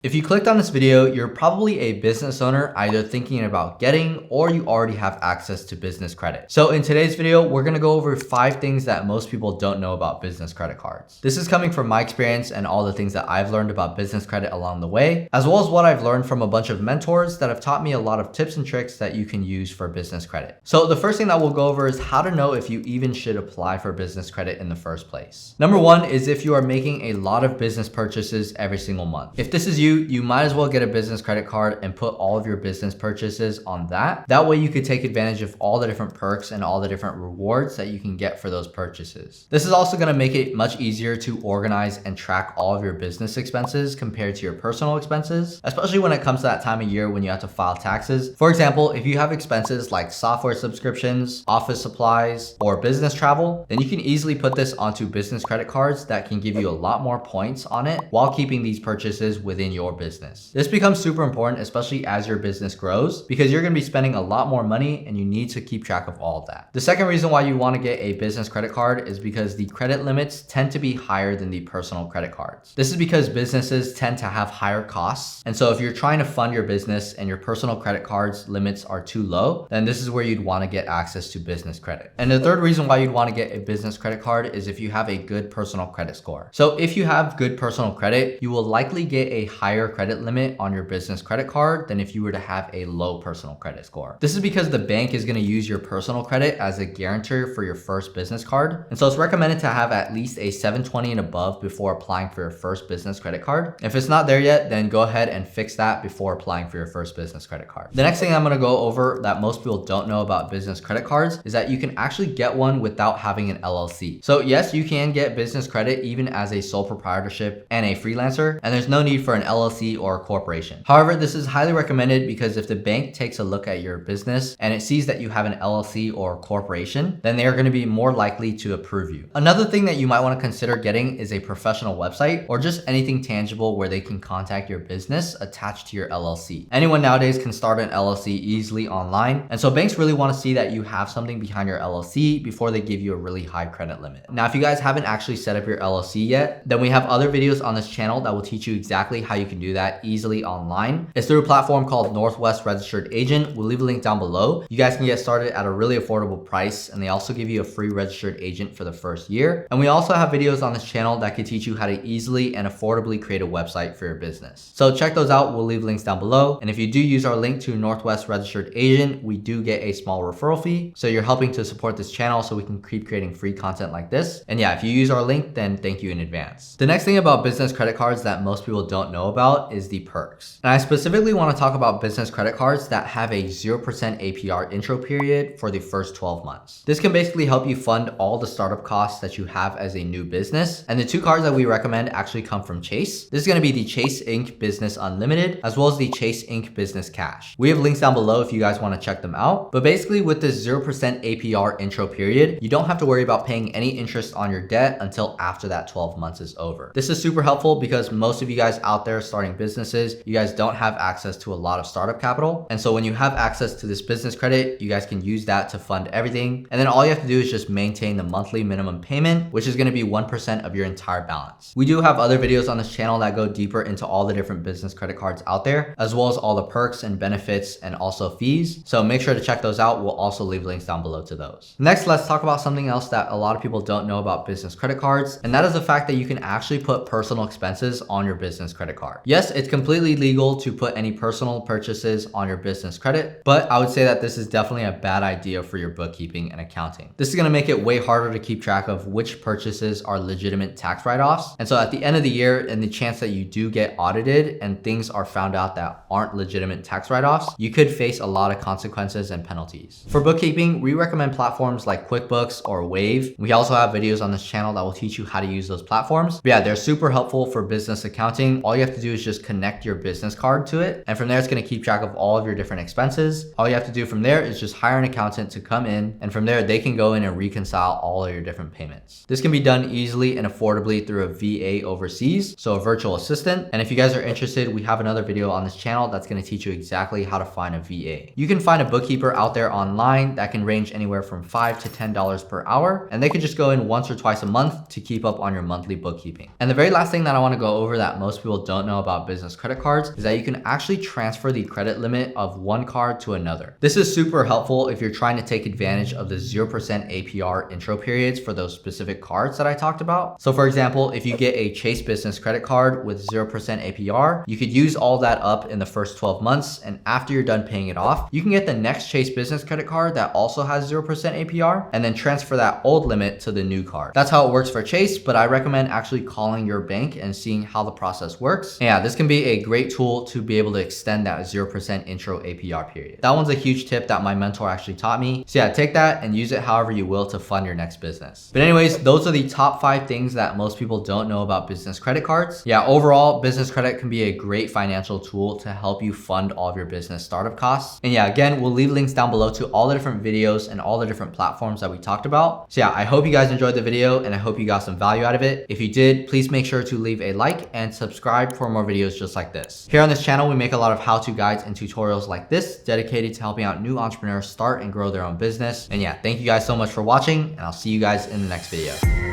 If you clicked on this video, you're probably a business owner either thinking about getting or you already have access to business credit. So in today's video, we're gonna go over 5 things that most people don't know about business credit cards. This is coming from my experience and all the things that I've learned about business credit along the way, as well as what I've learned from a bunch of mentors that have taught me a lot of tips and tricks that you can use for business credit. So the first thing that we'll go over is how to know if you even should apply for business credit in the first place. Number 1 is if you are making a lot of business purchases every single month. If this is you might as well get a business credit card and put all of your business purchases on that. That way you could take advantage of all the different perks and all the different rewards that you can get for those purchases. This is also going to make it much easier to organize and track all of your business expenses compared to your personal expenses, especially when it comes to that time of year when you have to file taxes. For example, if you have expenses like software subscriptions, office supplies, or business travel, then you can easily put this onto business credit cards that can give you a lot more points on it while keeping these purchases within your business. This becomes super important, especially as your business grows, because you're going to be spending a lot more money and you need to keep track of all of that. The second reason why you want to get a business credit card is because the credit limits tend to be higher than the personal credit cards. This is because businesses tend to have higher costs. And so if you're trying to fund your business and your personal credit cards limits are too low, then this is where you'd want to get access to business credit. And the third reason why you'd want to get a business credit card is if you have a good personal credit score. So if you have good personal credit, you will likely get a higher credit limit on your business credit card than if you were to have a low personal credit score. This is because the bank is going to use your personal credit as a guarantor for your first business card. And so it's recommended to have at least a 720 and above before applying for your first business credit card. If it's not there yet, then go ahead and fix that before applying for your first business credit card. The next thing I'm going to go over that most people don't know about business credit cards is that you can actually get one without having an LLC. So yes, you can get business credit even as a sole proprietorship and a freelancer, and there's no need for an LLC or a corporation. However, this is highly recommended because if the bank takes a look at your business and it sees that you have an LLC or corporation, then they are going to be more likely to approve you. Another thing that you might want to consider getting is a professional website or just anything tangible where they can contact your business attached to your LLC. Anyone nowadays can start an LLC easily online, and so banks really want to see that you have something behind your LLC before they give you a really high credit limit. Now, if you guys haven't actually set up your LLC yet, then we have other videos on this channel that will teach you exactly how you can do that easily online. It's through a platform called Northwest Registered Agent. We'll leave a link down below. You guys can get started at a really affordable price, and they also give you a free registered agent for the first year. And we also have videos on this channel that can teach you how to easily and affordably create a website for your business. So check those out. We'll leave links down below. And if you do use our link to Northwest Registered Agent, we do get a small referral fee. So you're helping to support this channel so we can keep creating free content like this. And yeah, if you use our link, then thank you in advance. The next thing about business credit cards that most people don't know about is the perks. And I specifically want to talk about business credit cards that have a 0% APR intro period for the first 12 months. This can basically help you fund all the startup costs that you have as a new business. And the 2 cards that we recommend actually come from Chase. This is going to be the Chase Inc. Business Unlimited, as well as the Chase Inc. Business Cash. We have links down below if you guys want to check them out. But basically with this 0% APR intro period, you don't have to worry about paying any interest on your debt until after that 12 months is over. This is super helpful because most of you guys out there starting businesses, you guys don't have access to a lot of startup capital. And so when you have access to this business credit, you guys can use that to fund everything. And then all you have to do is just maintain the monthly minimum payment, which is going to be 1% of your entire balance. We do have other videos on this channel that go deeper into all the different business credit cards out there, as well as all the perks and benefits and also fees. So make sure to check those out. We'll also leave links down below to those. Next, let's talk about something else that a lot of people don't know about business credit cards. And that is the fact that you can actually put personal expenses on your business credit card. Yes, it's completely legal to put any personal purchases on your business credit, but I would say that this is definitely a bad idea for your bookkeeping and accounting. This is going to make it way harder to keep track of which purchases are legitimate tax write-offs. And so at the end of the year, in the chance that you do get audited and things are found out that aren't legitimate tax write-offs, you could face a lot of consequences and penalties. For bookkeeping, we recommend platforms like QuickBooks or Wave. We also have videos on this channel that will teach you how to use those platforms. But yeah, they're super helpful for business accounting. All you have to do is just connect your business card to it. And from there, it's going to keep track of all of your different expenses. All you have to do from there is just hire an accountant to come in. And from there, they can go in and reconcile all of your different payments. This can be done easily and affordably through a VA overseas, so a virtual assistant. And if you guys are interested, we have another video on this channel that's going to teach you exactly how to find a VA. You can find a bookkeeper out there online that can range anywhere from $5 to $10 per hour. And they could just go in once or twice a month to keep up on your monthly bookkeeping. And the very last thing that I want to go over that most people don't know know about business credit cards is that you can actually transfer the credit limit of one card to another. This is super helpful if you're trying to take advantage of the 0% APR intro periods for those specific cards that I talked about. So for example, if you get a Chase business credit card with 0% APR, you could use all that up in the first 12 months. And after you're done paying it off, you can get the next Chase business credit card that also has 0% APR and then transfer that old limit to the new card. That's how it works for Chase, but I recommend actually calling your bank and seeing how the process works. And yeah, this can be a great tool to be able to extend that 0% intro APR period. That one's a huge tip that my mentor actually taught me. So yeah, take that and use it however you will to fund your next business. But anyways, those are the top 5 things that most people don't know about business credit cards. Yeah, overall, business credit can be a great financial tool to help you fund all of your business startup costs. And yeah, again, we'll leave links down below to all the different videos and all the different platforms that we talked about. So yeah, I hope you guys enjoyed the video and I hope you got some value out of it. If you did, please make sure to leave a like and subscribe for more videos just like this. Here on this channel, we make a lot of how-to guides and tutorials like this dedicated to helping out new entrepreneurs start and grow their own business. And yeah, thank you guys so much for watching and I'll see you guys in the next video.